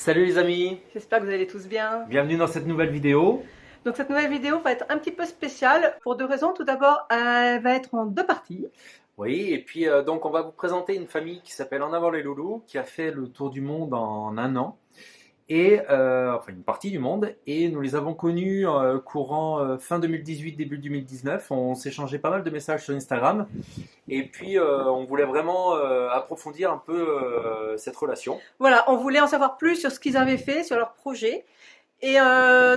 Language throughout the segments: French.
Salut les amis, J'espère que vous allez tous bien. bienvenue dans cette nouvelle vidéo. Donc cette nouvelle vidéo va être un petit peu spéciale pour deux raisons. Tout d'abord, elle va être en deux parties. Oui, et puis donc on va vous présenter une famille qui s'appelle En avant les loulous, qui a fait le tour du monde en un an, et enfin une partie du monde, et nous les avons connus courant fin 2018, début 2019. On s'échangeait pas mal de messages sur Instagram, et puis on voulait vraiment approfondir un peu cette relation. Voilà, on voulait en savoir plus sur ce qu'ils avaient fait, sur leur projet. Et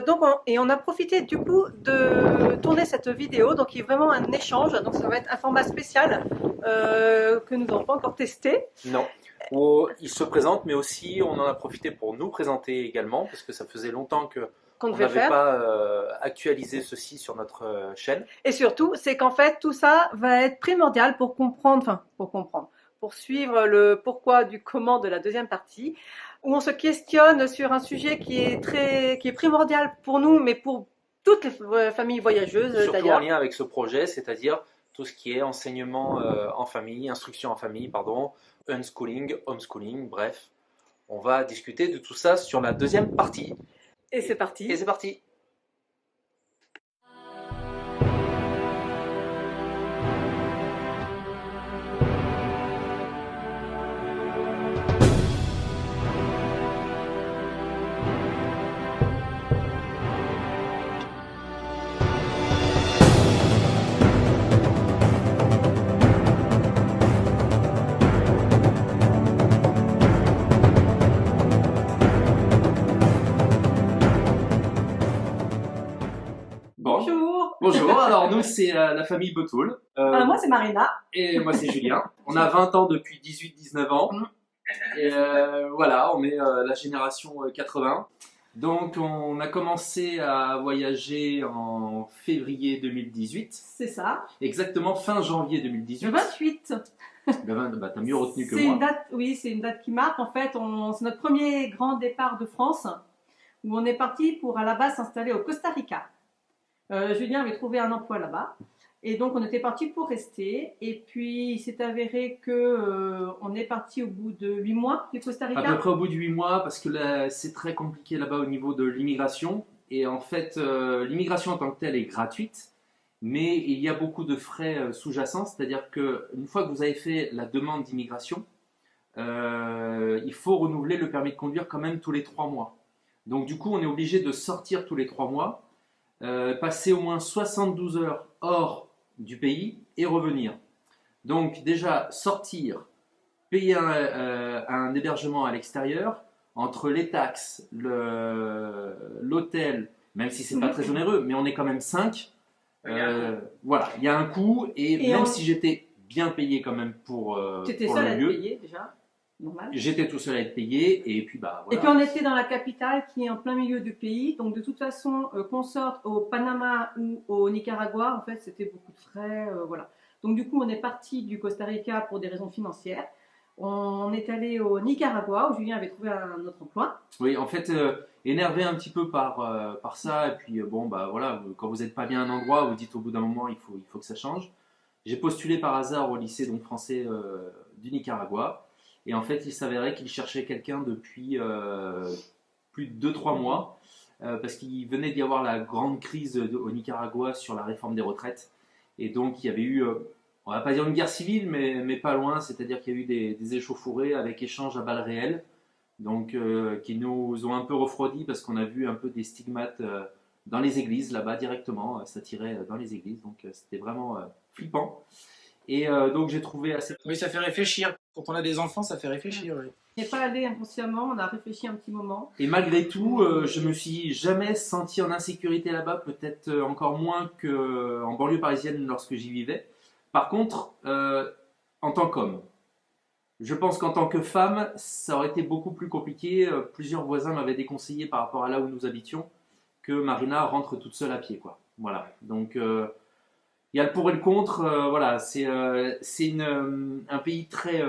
donc on a profité du coup de tourner cette vidéo, donc qui est vraiment un échange. Donc ça va être un format spécial que nous n'avons pas encore testé. Non. Où ils se présentent, mais aussi on en a profité pour nous présenter également, parce que ça faisait longtemps Qu'on on devait n'avait faire. pas actualisé ceci sur notre chaîne. Et surtout, c'est qu'en fait, tout ça va être primordial pour comprendre, pour suivre le pourquoi du comment de la deuxième partie, où on se questionne sur un sujet qui est primordial pour nous, mais pour toutes les familles voyageuses Surtout en d'ailleurs. lien avec ce projet, c'est-à-dire tout ce qui est enseignement en famille, instruction en famille, pardon, unschooling, homeschooling, bref. On va discuter de tout ça sur la deuxième partie. Et c'est parti. Et c'est parti. Bon. Bonjour. Bonjour, alors nous c'est la famille Botoul. Moi c'est Marina. Et moi c'est Julien. On a 20 ans depuis 18-19 ans. Et voilà, on est la génération 80. Donc on a commencé à voyager en février 2018. C'est ça. Exactement fin janvier 2018. Le 28. Le 20, bah, t'as mieux retenu que C'est moi. une date, oui, c'est une date qui marque. En fait, c'est notre premier grand départ de France, où on est parti pour à la base s'installer au Costa Rica. Julien avait trouvé un emploi là-bas, et donc on était parti pour rester. Et puis il s'est avéré que on est parti au bout de 8 mois du Costa À peu Rica. près au bout de 8 mois, parce que là, c'est très compliqué là-bas au niveau de l'immigration. Et en fait, l'immigration en tant que telle est gratuite, mais il y a beaucoup de frais sous-jacents. C'est-à-dire qu'une fois que vous avez fait la demande d'immigration, il faut renouveler le permis de conduire quand même tous les 3 mois. Donc du coup, on est obligé de sortir tous les 3 mois, passer au moins 72 heures hors du pays et revenir. Donc déjà, sortir, payer un hébergement à l'extérieur, entre les taxes, l'hôtel, même si c'est pas très onéreux, mais on est quand même 5. Voilà, il y a un coût, et même si j'étais bien payé quand même pour T'étais le seul à être lieu, payé déjà, normal. j'étais tout seul à être payé, et puis bah Et voilà. puis on était dans la capitale qui est en plein milieu du pays, donc de toute façon, qu'on sorte au Panama ou au Nicaragua, en fait c'était beaucoup de frais, voilà. Donc du coup on est parti du Costa Rica pour des raisons financières. On est allé au Nicaragua où Julien avait trouvé un autre emploi. Oui, en fait, énervé un petit peu par ça, et puis bon, bah voilà, quand vous n'êtes pas bien à un endroit, vous dites au bout d'un moment, il faut que ça change. J'ai postulé par hasard au lycée donc, français du Nicaragua, et en fait, il s'avérait qu'il cherchait quelqu'un depuis plus de 2-3 mois, parce qu'il venait d'y avoir la grande crise au Nicaragua sur la réforme des retraites, et donc il y avait eu, on va pas dire une guerre civile, mais pas loin, c'est-à-dire qu'il y a eu des échauffourées avec échange à balles réelles. Donc qui nous ont un peu refroidis parce qu'on a vu un peu des stigmates dans les églises là-bas directement, ça tirait dans les églises, donc c'était vraiment flippant. Et donc j'ai trouvé assez... Oui, ça fait réfléchir. Quand on a des enfants, ça fait réfléchir. Oui. On n'est pas allé inconsciemment, on a réfléchi un petit moment. Et malgré tout, je me suis jamais senti en insécurité là-bas, peut-être encore moins qu'en banlieue parisienne lorsque j'y vivais. Par contre, en tant qu'homme, je pense qu'en tant que femme, ça aurait été beaucoup plus compliqué. Plusieurs voisins m'avaient déconseillé par rapport à là où nous habitions que Marina rentre toute seule à pied, quoi. Voilà. Donc, il y a le pour et le contre. Voilà, c'est un pays très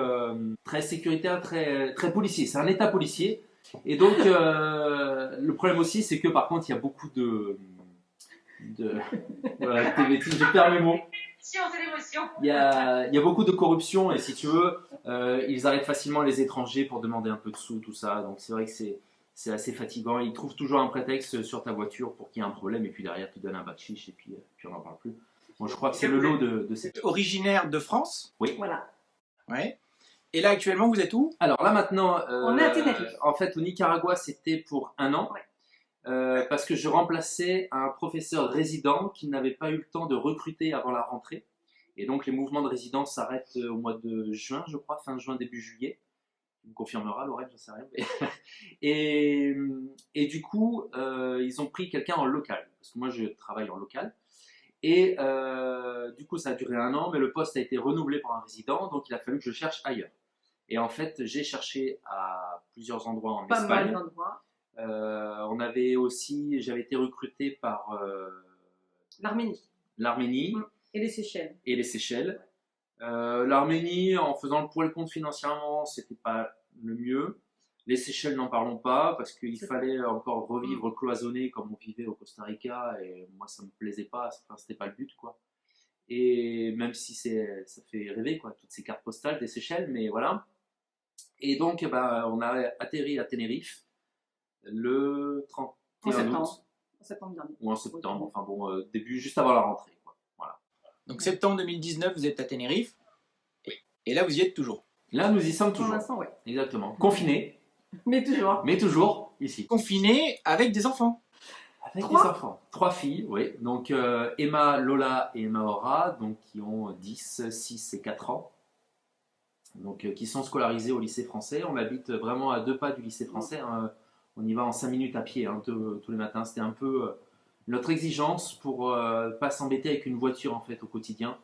sécuritaire, très policier. C'est un État policier. Et donc, le problème aussi, c'est que par contre, il y a beaucoup voilà, je perds mes mots. C'est l'émotion. Il y a beaucoup de corruption, et si tu veux, ils arrêtent facilement les étrangers pour demander un peu de sous, tout ça. Donc c'est vrai que c'est c'est assez fatigant. Ils trouvent toujours un prétexte sur ta voiture pour qu'il y ait un problème, et puis derrière, ils te donnent un bakshish, et puis on n'en parle plus. Bon, je crois que c'est le lot de cette... Originaire de France. Oui. Voilà. Ouais. Et là, actuellement, vous êtes où? Alors là, maintenant, On est à Tenerife. en fait, au Nicaragua, c'était pour 1 an. Ouais. Parce que je remplaçais un professeur résident qui n'avait pas eu le temps de recruter avant la rentrée. Et donc, les mouvements de résidence s'arrêtent au mois de juin, je crois, fin juin, début juillet. Tu me confirmeras, Lorraine, je ne sais rien. Et du coup, ils ont pris quelqu'un en local. Parce que moi, je travaille en local. Et du coup, ça a duré 1 an, mais le poste a été renouvelé par un résident. Donc, il a fallu que je cherche ailleurs. Et en fait, j'ai cherché à plusieurs endroits en Pas Espagne. mal d'endroits. J'avais été recruté par l'Arménie Et les Seychelles. et les Seychelles. L'Arménie, en faisant le pour et le contre financièrement, c'était pas le mieux. Les Seychelles, n'en parlons pas, parce qu'il fallait encore revivre cloisonné comme on vivait au Costa Rica, et moi ça me plaisait pas, enfin, c'était pas le but, quoi. Et même si ça fait rêver, quoi, toutes ces cartes postales des Seychelles, mais voilà. Et donc, on a atterri à Tenerife le 31 août, En septembre dernier. ou en septembre, enfin bon, début, juste avant la rentrée, quoi. Voilà. Donc septembre 2019, vous êtes à Tenerife. Et là, vous y êtes toujours. Là, nous y sommes Pour toujours. l'instant, ouais. Exactement. Confinés, Mais toujours. mais toujours ici. Confiné avec des enfants. Avec 3 des enfants. 3 filles, oui. Donc Emma, Lola et Maora, donc, qui ont 10, 6 et 4 ans. Donc, qui sont scolarisés au lycée français. On habite vraiment à 2 pas du lycée français. Hein. On y va en 5 minutes à pied, hein, tous les matins. C'était un peu notre exigence pour pas s'embêter avec une voiture, en fait, au quotidien.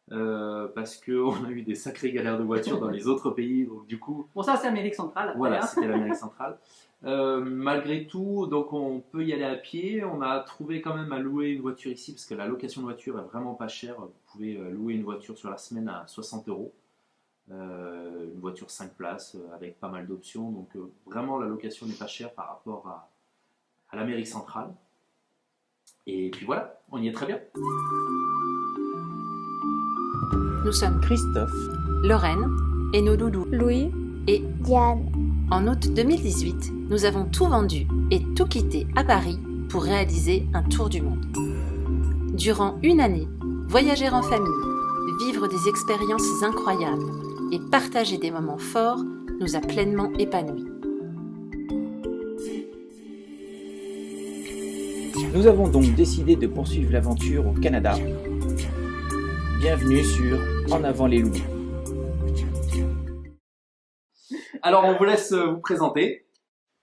Parce qu'on a eu des sacrées galères de voiture dans les autres pays. Donc, du coup, Bon, ça, c'est Amérique centrale. Après, voilà, hein. c'était l'Amérique centrale. Malgré tout, donc on peut y aller à pied. On a trouvé quand même à louer une voiture ici, parce que la location de voiture est vraiment pas chère. Vous pouvez louer une voiture sur la semaine à 60 €. Une voiture 5 places avec pas mal d'options. Donc vraiment, la location n'est pas chère par rapport à l'Amérique centrale. Et puis voilà, on y est très bien. Nous sommes Christophe. Lorraine et nos loulous. Louis, Et Diane, en août 2018, nous avons tout vendu et tout quitté à Paris pour réaliser un tour du monde. Durant 1 année, voyager en famille, vivre des expériences incroyables et partager des moments forts nous a pleinement épanouis. Nous avons donc décidé de poursuivre l'aventure au Canada. Bienvenue sur En avant les loups. Alors, on vous laisse vous présenter.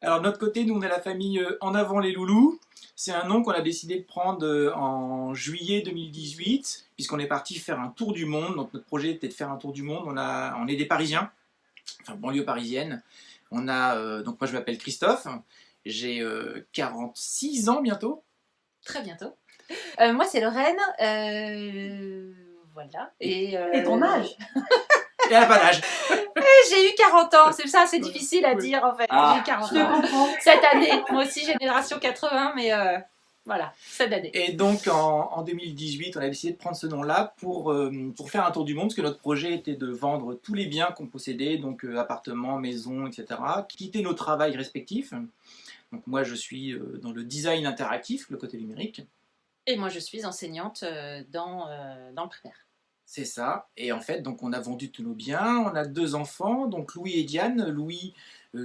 Alors de notre côté, nous on est la famille En avant les loulous. C'est un nom qu'on a décidé de prendre en juillet 2018, puisqu'on est parti faire un tour du monde. Donc notre projet était de faire un tour du monde. On est des Parisiens, enfin banlieue parisienne. Donc moi je m'appelle Christophe, j'ai 46 ans bientôt. Très bientôt. Moi, c'est Lorraine. Voilà. Et ton âge? Et elle n'a pas d'âge. J'ai eu 40 ans. C'est ça, c'est difficile à dire en fait. Ah, J'ai eu 40 Je te ans. comprends. Cette année. Moi aussi, génération 80, mais voilà, cette année. Et donc en 2018, on a décidé de prendre ce nom-là pour faire un tour du monde, parce que notre projet était de vendre tous les biens qu'on possédait, donc appartements, maisons, etc. Quitter nos travails respectifs. Donc moi je suis dans le design interactif, le côté numérique. Et moi, je suis enseignante dans le primaire. C'est ça. Et en fait, donc on a vendu tous nos biens. On a 2 enfants, donc Louis et Diane. Louis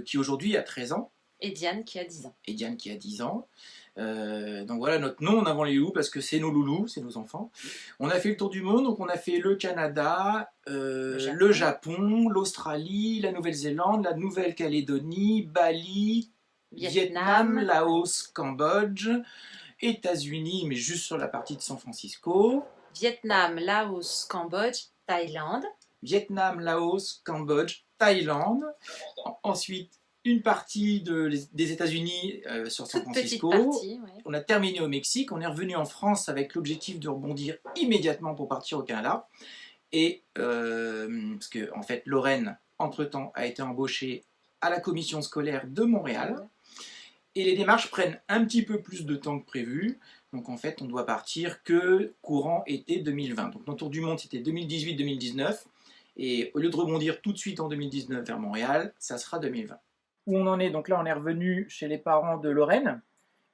qui aujourd'hui a 13 ans. Et Diane qui a 10 ans. Et Diane qui a 10 ans. Donc voilà notre nom En avant les loups, parce que c'est nos loulous, c'est nos enfants. On a fait le tour du monde, donc on a fait le Canada, le Japon, l'Australie, la Nouvelle-Zélande, la Nouvelle-Calédonie, Bali, Vietnam, Laos, Cambodge, États-Unis, mais juste sur la partie de San Francisco. Vietnam, Laos, Cambodge, Thaïlande. Vietnam, Laos, Cambodge, Thaïlande. Ensuite, une partie des États-Unis sur San Toute petite Francisco. partie, ouais. On a terminé au Mexique. On est revenu en France avec l'objectif de rebondir immédiatement pour partir au Canada. Et parce que en fait, Lorraine, entre-temps, a été embauchée à la commission scolaire de Montréal. Et les démarches prennent un petit peu plus de temps que prévu. Donc en fait, on doit partir que courant été 2020. Donc notre tour du monde, c'était 2018-2019. Et au lieu de rebondir tout de suite en 2019 vers Montréal, ça sera 2020. où on en est. Donc là, on est revenu chez les parents de Lorraine,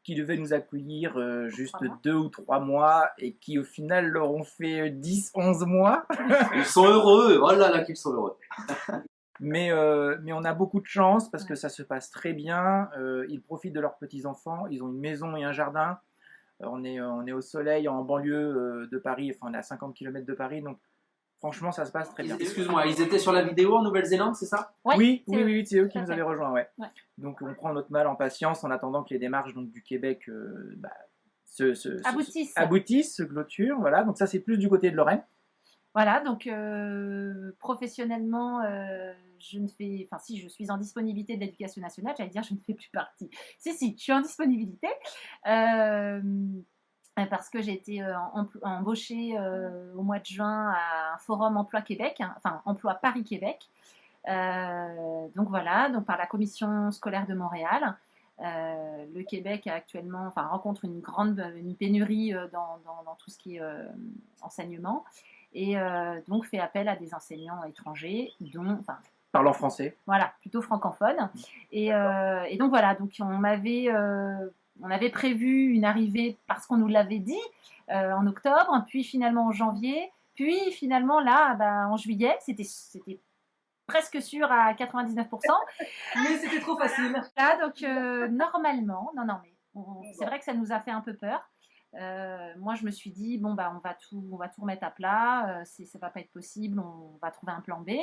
qui devaient nous accueillir juste 2 ou 3 mois et qui au final leur ont fait 10, 11 mois. Ils sont heureux, oh là là qu'ils sont heureux. Mais on a beaucoup de chance parce que ça se passe très bien. Ils profitent de leurs petits-enfants. Ils ont une maison et un jardin. On est au soleil en banlieue de Paris. Enfin, on est à 50 km de Paris. Donc, franchement, ça se passe très bien. Excuse-moi, ils étaient sur la vidéo en Nouvelle-Zélande, c'est ça? Oui, c'est eux qui nous fait. avaient rejoints. Ouais. Ouais. Donc, on prend notre mal en patience en attendant que les démarches donc, du Québec aboutissent, se clôturent. Voilà. Donc, ça, c'est plus du côté de Lorraine. Voilà, donc professionnellement, si je suis en disponibilité de l'éducation nationale, j'allais dire je ne fais plus partie. Si, je suis en disponibilité parce que j'ai été embauchée au mois de juin à un forum Emploi Québec, enfin Emploi Paris-Québec. Donc voilà, donc par la commission scolaire de Montréal. Le Québec rencontre une pénurie dans tout ce qui est enseignement. Et donc fait appel à des enseignants étrangers, parlant français. Voilà, plutôt francophones. Et donc voilà, donc on avait prévu une arrivée parce qu'on nous l'avait dit en octobre, puis finalement en janvier, puis finalement là, en juillet, c'était presque sûr à 99%. Mais c'était trop facile. Là, donc normalement, c'est vrai que ça nous a fait un peu peur. Moi je me suis dit on va tout remettre à plat, ça va pas être possible, on va trouver un plan B.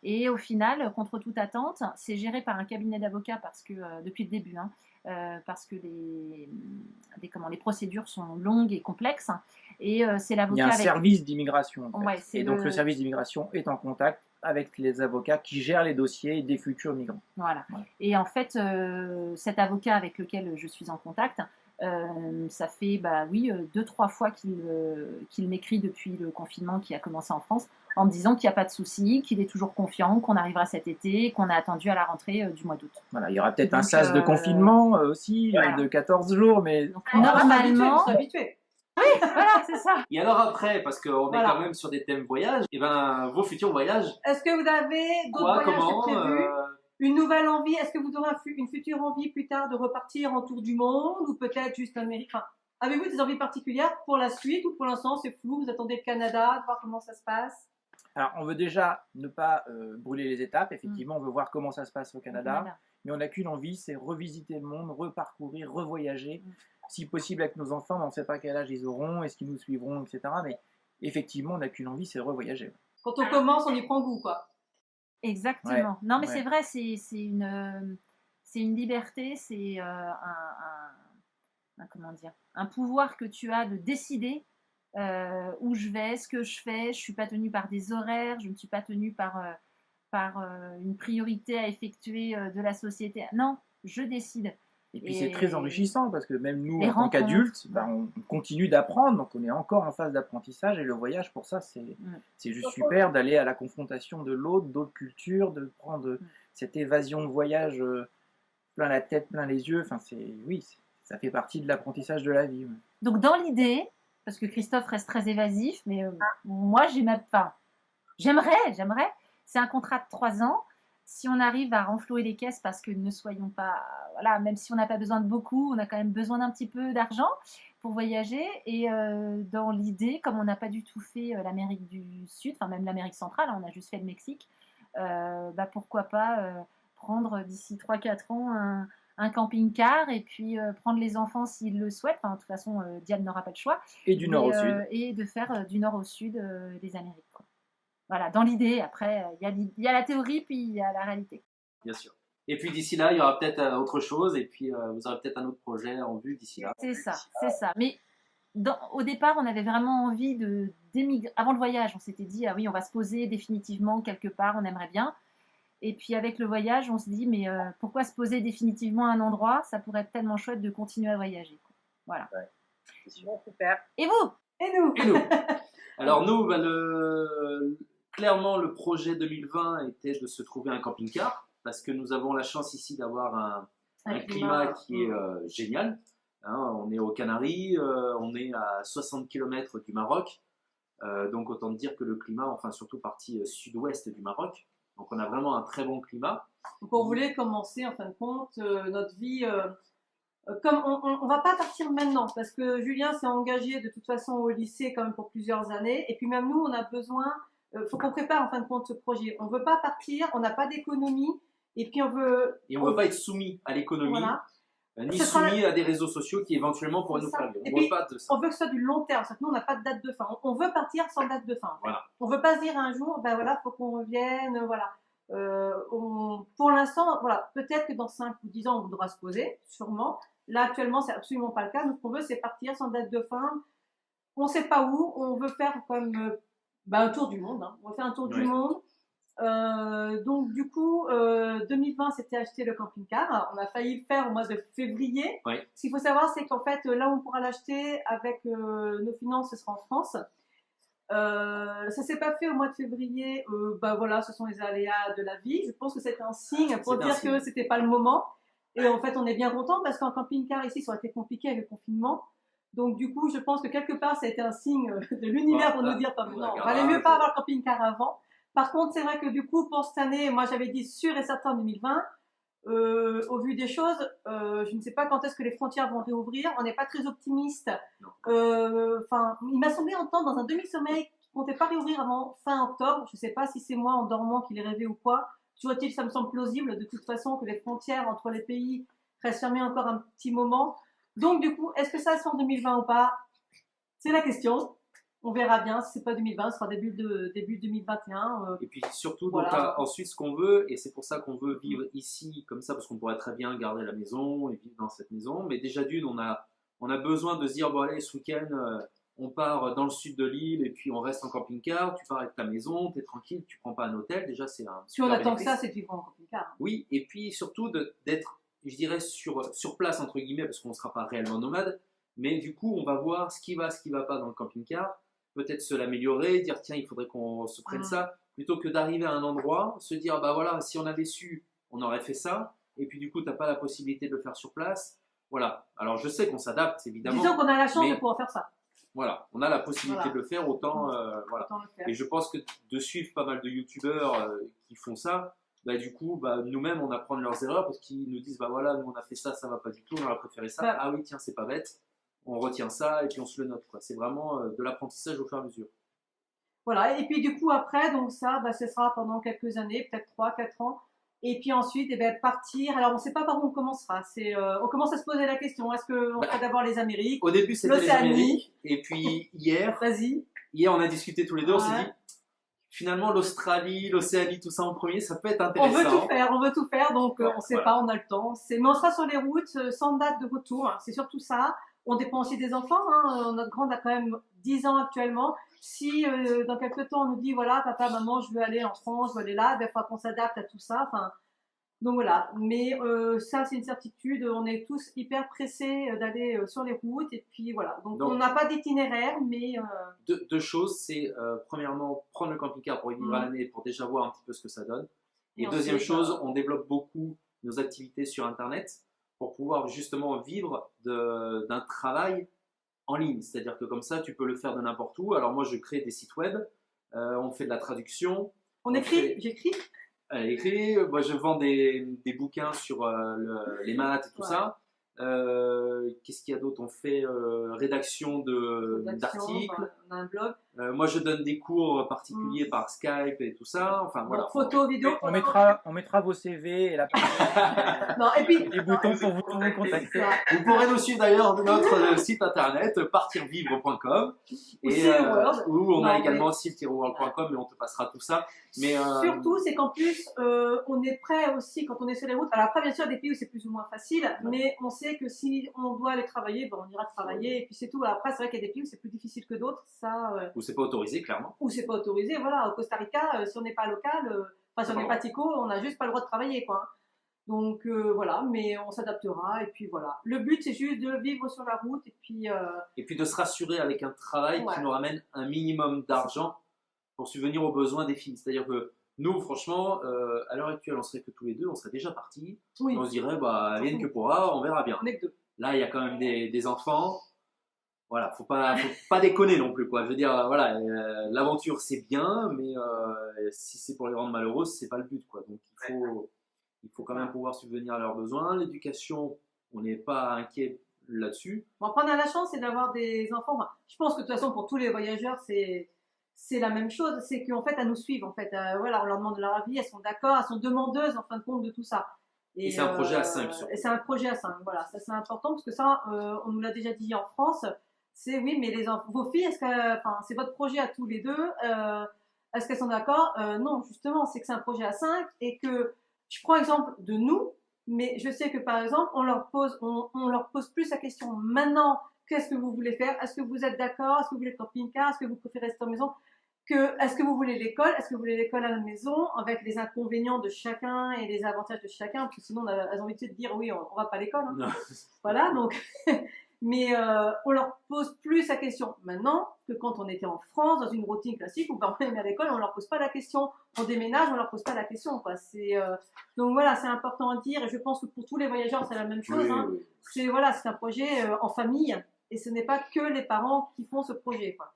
Et au final, contre toute attente, c'est géré par un cabinet d'avocats parce que depuis le début, parce que les procédures sont longues et complexes. Et c'est l'avocat. Il y a un service d'immigration. En fait. Ouais, et donc le service d'immigration est en contact avec les avocats qui gèrent les dossiers des futurs migrants. Voilà. Et en fait, cet avocat avec lequel je suis en contact, ça fait 2-3 fois qu'il m'écrit depuis le confinement qui a commencé en France en me disant qu'il n'y a pas de souci, qu'il est toujours confiant, qu'on arrivera cet été, qu'on a attendu à la rentrée du mois d'août. Voilà, il y aura peut-être un sas de confinement aussi, de 14 jours, mais donc, normalement... On habitué. Oui, voilà, c'est ça. Et alors après, parce qu'on est quand même sur des thèmes voyages, et vos futurs voyages. Est-ce que vous avez d'autres voyages prévus? Une nouvelle envie? Est-ce que vous aurez une future envie plus tard de repartir en tour du monde ou peut-être juste Amérique? Avez-vous des envies particulières pour la suite ou pour l'instant c'est flou? Vous attendez le Canada, de voir comment ça se passe? Alors, on veut déjà ne pas brûler les étapes. Effectivement, on veut voir comment ça se passe au Canada. Mais on n'a qu'une envie, c'est revisiter le monde, reparcourir, revoyager. Si possible avec nos enfants, mais on ne sait pas quel âge ils auront, est-ce qu'ils nous suivront, etc. Mais effectivement, on n'a qu'une envie, c'est revoyager. Quand on commence, on y prend goût, quoi. Exactement. Ouais. Non, mais c'est vrai, c'est une liberté, c'est un pouvoir que tu as de décider où je vais, ce que je fais. Je suis pas tenue par des horaires, je ne suis pas tenue par une priorité à effectuer de la société. Non, je décide. Et puis c'est très enrichissant parce que même nous, en tant qu'adultes, on continue d'apprendre, donc on est encore en phase d'apprentissage et le voyage pour ça, c'est juste super d'aller à la confrontation de l'autre, d'autres cultures, de prendre cette évasion de voyage plein la tête, plein les yeux. Enfin, ça fait partie de l'apprentissage de la vie. Ouais. Donc dans l'idée, parce que Christophe reste très évasif, mais moi j'aimerais, c'est un contrat de 3 ans. Si on arrive à renflouer les caisses, parce que ne soyons pas, voilà, même si on n'a pas besoin de beaucoup, on a quand même besoin d'un petit peu d'argent pour voyager. Et dans l'idée, comme on n'a pas du tout fait l'Amérique du Sud, enfin même l'Amérique centrale, on a juste fait le Mexique, pourquoi pas prendre d'ici 3-4 ans un camping-car et puis prendre les enfants s'ils le souhaitent. Enfin, de toute façon, Diane n'aura pas le choix. Et du nord au sud. Et de faire du nord au sud des Amériques, quoi. Voilà, dans l'idée, après, il y a la théorie, puis il y a la réalité. Bien sûr. Et puis d'ici là, il y aura peut-être autre chose, et puis vous aurez peut-être un autre projet en vue d'ici là. C'est ça. Mais au départ, on avait vraiment envie d'émigrer. Avant le voyage, on s'était dit, ah oui, on va se poser définitivement quelque part, on aimerait bien. Et puis avec le voyage, on se dit, mais pourquoi se poser définitivement à un endroit? Ça pourrait être tellement chouette de continuer à voyager. Voilà. Ouais. C'est super. Et vous? Et nous? Alors nous, clairement, le projet 2020 était de se trouver un camping-car, parce que nous avons la chance ici d'avoir un climat qui est génial. On est aux Canaries, on est à 60 km du Maroc, donc autant dire que le climat, enfin surtout partie sud-ouest du Maroc, donc on a vraiment un très bon climat. Donc on voulait commencer en fin de compte notre vie comme on va pas partir maintenant parce que Julien s'est engagé de toute façon au lycée quand même pour plusieurs années et puis même nous on a besoin, faut qu'on prépare en fin de compte ce projet. On veut pas partir, on n'a pas d'économie et puis on veut pas être soumis à l'économie. Voilà. Ni soumis à des réseaux sociaux qui éventuellement pourraient nous faire vivre. On veut pas de ça. On veut que ce soit du long terme. Nous, on n'a pas de date de fin. On veut partir sans date de fin. Voilà. On veut pas se dire un jour, ben voilà, faut qu'on revienne, voilà. Pour l'instant, voilà, peut-être que dans 5 ou 10 ans, on voudra se poser, sûrement. Là, actuellement, c'est absolument pas le cas. Nous, ce qu'on veut, c'est partir sans date de fin. On sait pas où. On veut faire comme un tour du monde. On veut faire un tour du monde. Donc du coup 2020 c'était acheter le camping-car, on a failli le faire au mois de février. Ce qu'il faut savoir c'est qu'en fait là où on pourra l'acheter avec nos finances ce sera en France. Ça s'est pas fait au mois de février, voilà, ce sont les aléas de la vie. Je pense que c'est un signe pour dire que c'était pas le moment et en fait on est bien content parce qu'en camping-car ici ça aurait été compliqué avec le confinement. Donc du coup je pense que quelque part ça a été un signe de l'univers pour nous dire non, il valait mieux pas avoir le camping-car avant. Par contre, c'est vrai que du coup, pour cette année, moi j'avais dit sûr et certain 2020. Au vu des choses, je ne sais pas quand est-ce que les frontières vont réouvrir. On n'est pas très optimiste. Il m'a semblé entendre dans un demi-sommeil qu'ils ne comptaient pas réouvrir avant fin octobre. Je ne sais pas si c'est moi en dormant qu'il est rêvé ou quoi. Toujours est-il, ça me semble plausible de toute façon que les frontières entre les pays restent fermées encore un petit moment. Donc du coup, est-ce que ça sera en 2020 ou pas? C'est la question. On verra bien, si c'est pas 2020, ce sera début 2021. Et puis surtout, donc, ensuite, ce qu'on veut, et c'est pour ça qu'on veut vivre ici, comme ça, parce qu'on pourrait très bien garder la maison et vivre dans cette maison. Mais déjà d'une, on a besoin de se dire, bon allez, ce week-end, on part dans le sud de l'île et puis on reste en camping-car, tu pars avec ta maison, tu es tranquille, tu prends pas un hôtel. Déjà, c'est un si on attend que ça, c'est de vivre en camping-car. Oui, et puis surtout d'être, je dirais, sur place, entre guillemets, parce qu'on ne sera pas réellement nomade. Mais du coup, on va voir ce qui va pas dans le camping-car. Peut-être se l'améliorer, dire tiens, il faudrait qu'on se prenne ça, plutôt que d'arriver à un endroit, se dire bah voilà, si on avait su, on aurait fait ça, et puis du coup, tu n'as pas la possibilité de le faire sur place. Voilà. Alors je sais qu'on s'adapte, évidemment. Disons qu'on a la chance de pouvoir faire ça. Voilà, on a la possibilité de le faire, autant voilà. Autant le faire. Et je pense que de suivre pas mal de youtubeurs qui font ça, bah, du coup, nous-mêmes, on apprend de leurs erreurs parce qu'ils nous disent bah voilà, nous on a fait ça, ça va pas du tout, on aurait préféré ça. Ah oui, tiens, c'est pas bête. On retient ça et puis on se le note. C'est vraiment de l'apprentissage au fur et à mesure. Voilà, et puis du coup après, donc ça, ce sera pendant quelques années, peut-être 3-4 ans. Et puis ensuite, partir. Alors on ne sait pas par où on commencera. On commence à se poser la question, est-ce qu'on fait d'abord les Amériques? Au début c'était les Amériques. Et puis hier on a discuté tous les deux, on s'est dit finalement l'Australie, l'Océanie, tout ça en premier, ça peut être intéressant. On veut tout faire, donc on ne sait pas, on a le temps. Mais on sera sur les routes sans date de retour, c'est surtout ça. On dépend aussi des enfants. Notre grande a quand même 10 ans actuellement. Si dans quelques temps on nous dit voilà papa, maman, je veux aller en France, je veux aller là, il faudra qu'on s'adapte à tout ça. Donc voilà. Mais ça c'est une certitude. On est tous hyper pressés d'aller sur les routes et puis voilà. Donc on n'a pas d'itinéraire, mais deux choses. C'est premièrement prendre le camping-car pour y vivre à l'année, pour déjà voir un petit peu ce que ça donne. Et deuxième chose, on développe beaucoup nos activités sur Internet, pour pouvoir justement vivre d'un travail en ligne. C'est-à-dire que comme ça, tu peux le faire de n'importe où. Alors moi, je crée des sites web, on fait de la traduction. J'écris. Moi, je vends des bouquins sur les maths et tout ça. Qu'est-ce qu'il y a d'autre? On fait rédaction d'articles. On a un blog. Moi, je donne des cours particuliers par Skype et tout ça. Enfin, voilà. Photos, vidéos. On mettra vos CV et les boutons pour vous contacter. Vous pourrez nous suivre d'ailleurs de notre site internet partirvivre.com où on a également site-world.com, mais on te passera tout ça. Mais surtout, c'est qu'en plus, on est prêt aussi quand on est sur les routes. Alors après, bien sûr, il y a des pays où c'est plus ou moins facile, mais on sait que si on doit aller travailler, on ira travailler et puis c'est tout. Après, c'est vrai qu'il y a des pays où c'est plus difficile que d'autres. Où c'est pas autorisé, clairement. Où c'est pas autorisé, voilà. Au Costa Rica, si on n'est pas local, si on n'est pas tico, on n'a juste pas le droit de travailler, quoi. Donc voilà, mais on s'adaptera et puis voilà. Le but, c'est juste de vivre sur la route et puis de se rassurer avec un travail qui nous ramène un minimum d'argent pour subvenir aux besoins des filles. C'est-à-dire que nous, franchement, à l'heure actuelle, on serait que tous les deux, on serait déjà partis. On se dirait, vienne que pourra, on verra bien. On est que deux. Là, il y a quand même des enfants. Voilà, faut pas déconner non plus, quoi. Je veux dire, voilà, l'aventure c'est bien, mais si c'est pour les rendre malheureuses, c'est pas le but, quoi. Donc il faut quand même pouvoir subvenir à leurs besoins. L'éducation, on n'est pas inquiet là-dessus. Bon, après, on a la chance, c'est d'avoir des enfants. Enfin, je pense que de toute façon, pour tous les voyageurs, c'est la même chose. C'est qu'en fait, elles nous suivent. En fait, voilà, on leur demande leur avis, elles sont d'accord, elles sont demandeuses en fin de compte de tout ça. Et c'est un projet à 5 surtout. Et c'est un projet à 5, voilà. Ça, c'est important parce que ça, on nous l'a déjà dit en France. C'est oui, mais vos filles, c'est votre projet à tous les deux. Est-ce qu'elles sont d'accord? Non, justement, c'est que c'est un projet à 5 et que je prends exemple de nous. Mais je sais que par exemple, on leur pose plus la question maintenant, qu'est-ce que vous voulez faire? Est-ce que vous êtes d'accord? Est-ce que vous voulez le camping-car? Est-ce que vous préférez rester en maison? Est-ce que vous voulez l'école? Est-ce que vous voulez l'école à la maison? Avec les inconvénients de chacun et les avantages de chacun, parce que sinon elles ont envie de dire oui, on va pas à l'école. Hein. Voilà, donc. Mais on leur pose plus la question maintenant que quand on était en France dans une routine classique où même à l'école on leur pose pas la question, on déménage, on leur pose pas la question quoi. Donc voilà, c'est important à dire et je pense que pour tous les voyageurs c'est la même chose. Oui, hein. oui. C'est un projet en famille et ce n'est pas que les parents qui font ce projet quoi.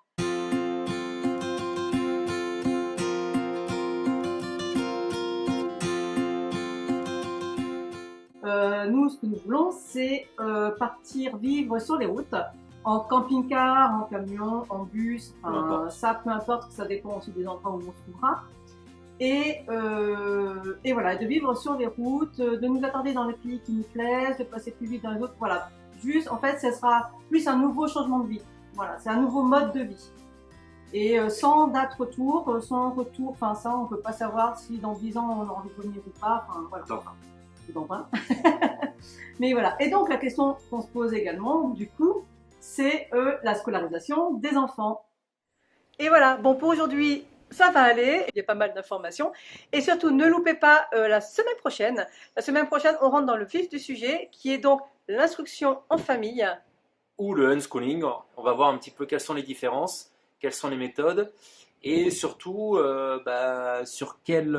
Nous, ce que nous voulons, c'est partir vivre sur les routes, en camping-car, en camion, en bus, ça, peu importe, ça dépend aussi des endroits où on se trouvera. Et voilà, de vivre sur les routes, de nous attarder dans les pays qui nous plaisent, de passer plus vite dans les autres, voilà. Juste, en fait, ce sera plus un nouveau changement de vie. Voilà, c'est un nouveau mode de vie. Et sans date retour, sans retour, ça, on ne peut pas savoir si dans 10 ans on a envie de revenir ou pas, voilà. Mais voilà. Et donc la question qu'on se pose également, du coup, c'est la scolarisation des enfants. Et voilà. Bon, pour aujourd'hui, ça va aller. Il y a pas mal d'informations. Et surtout, ne loupez pas la semaine prochaine. La semaine prochaine, on rentre dans le vif du sujet, qui est donc l'instruction en famille. Ou le unschooling. On va voir un petit peu quelles sont les différences, quelles sont les méthodes, et surtout sur quelles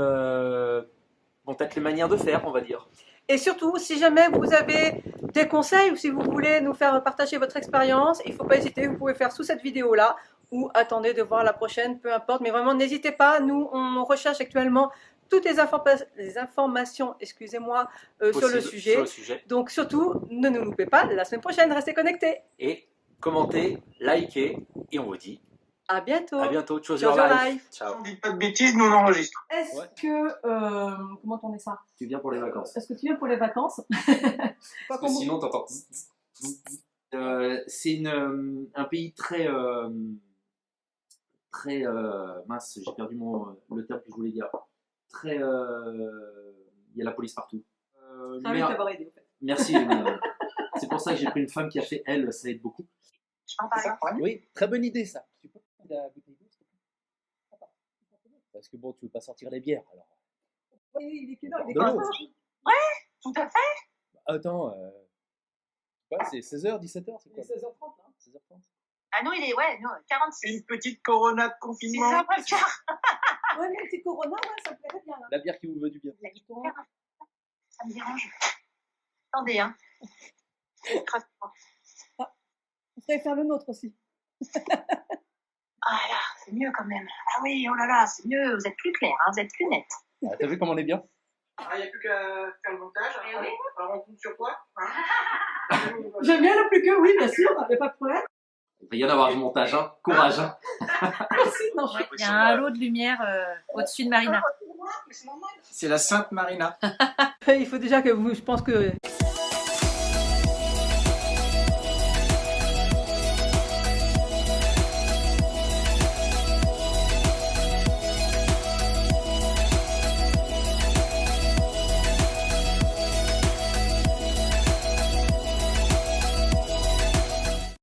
vont être les manières de faire, on va dire. Et surtout, si jamais vous avez des conseils ou si vous voulez nous faire partager votre expérience, il ne faut pas hésiter, vous pouvez faire sous cette vidéo-là ou attendez de voir la prochaine, peu importe. Mais vraiment, n'hésitez pas, nous, on recherche actuellement toutes les informations sur le sujet. Donc surtout, ne nous loupez pas, la semaine prochaine, restez connectés. Et commentez, likez, et on vous dit à bientôt. À bientôt. Choose your life. Ciao. Ne dites pas de bêtises, nous on enregistre. Est-ce que... comment on est ça? Tu viens pour les vacances. Est-ce que tu viens pour les vacances? Parce que sinon, t'entends... c'est un pays très... mince, j'ai perdu le terme que je voulais dire. Très... il y a la police partout. Merci. C'est pour ça que j'ai pris une femme qui a fait elle, ça aide beaucoup. Oui, très bonne idée ça. Tu peux prendre la bouteille d'eau, s'il te plaît? Parce que bon, tu veux pas sortir les bières alors. Oui, il est quelle heure? Ouais, tout à fait. Attends, c'est 16h, 17h, c'est quoi? 16h30 là. 16h30. Ah non, il est, 46. Une petite Corona de confinement. 6h après le quart. Ouais, mais un petit Corona, ça me plairait bien là. La bière qui vous veut du bien. Ça me dérange. Attendez, hein. On pourrait faire le nôtre aussi. Ah là, c'est mieux quand même. Ah oui, oh là là, c'est mieux. Vous êtes plus clair, hein, vous êtes plus net. Ah, t'as vu comment on est bien? Il n'y a plus qu'à faire le montage. Oui. Alors on compte sur toi. J'aime bien le plus que, oui, bien sûr, il n'y a pas de problème. Il va y en avoir du montage, hein. Courage. Hein. Merci. Non, Il y a un halo de lumière au-dessus de Marina. C'est la Sainte Marina. il faut déjà que je pense que